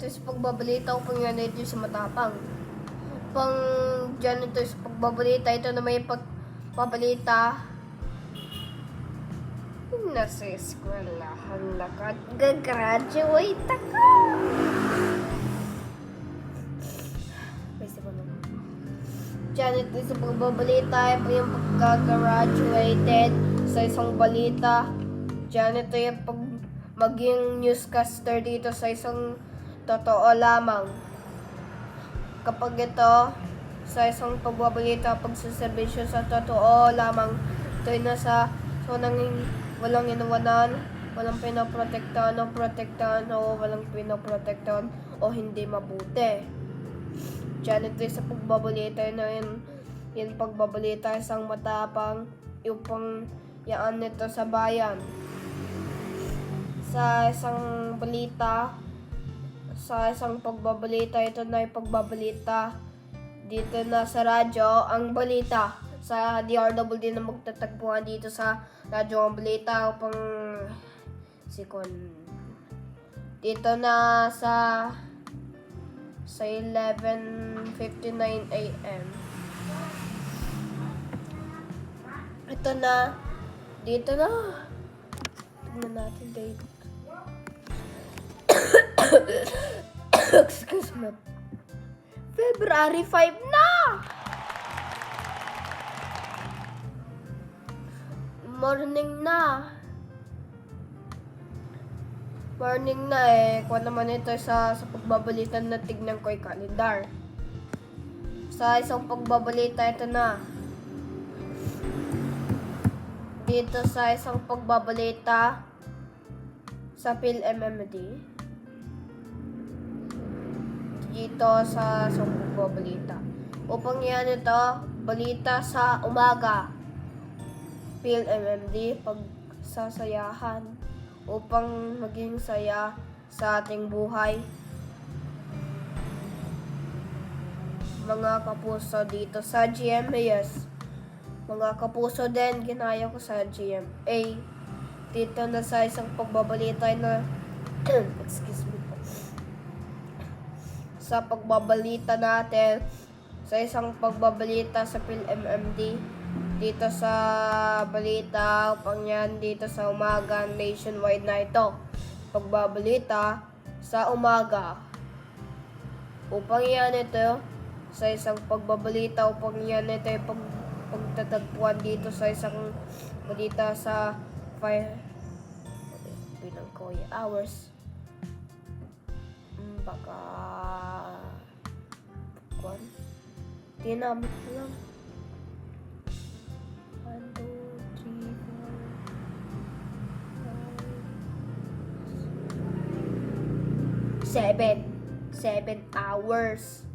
ito sa pagbabalita o pangyayari ito sa matapang. Pang dyan ito sa pagbabalita, ito na may pagbabalita. Nasa eskwelahan na ka, gagraduate ako. Dyan ito sa pagbabalita, ito yung pagka-graduated sa isang balita. Dyan ito yung maging newscaster dito sa isang totoo lamang. Kapag ito sa isang pagbabalita, pagsaserbisyo sa totoo lamang, ito ay nasa walang inuwanan, walang pinoprotektahan o walang pinoprotektahan o hindi mabuti. Diyan ito sa pagbabalita na yun pagbabalita isang matapang upang yaan nito sa bayan. Sa isang balita, sa isang pagbabalita, ito na yung pagbabalita dito na sa radyo ang balita. Sa DRWD na magtatagpuan dito sa radyo ang balita upang dito na sa 11:59 AM. Ito na, dito na. Tignan natin date. Excuse me. February 5 na! Morning na. Morning na Kung naman ito sa pagbabalita na tignan ko ay kalendar. Sa isang pagbabalita, ito na. Dito sa isang pagbabalita sa PhilMMD. Dito sa isang pagbabalita. Upang yan ito, balita sa umaga. PhilMMD, pagsasayahan upang maging saya sa ating buhay. Mga kapuso dito sa GMAS. Mga kapuso din, ginaya ko sa GMA. Dito na sa isang pagbabalita na excuse me po. Sa pagbabalita natin, sa isang pagbabalita sa PhilMMD, dito sa balita upang yan dito sa umaga nationwide na ito. Pagbabalita sa umaga upang yan ito sa isang pagbabalita upang yan ito pagtatagpuan dito sa isang balita sa 5 bilang ko hours baka dinamit ko lang 1, 2, 3, 4, 5 7 hours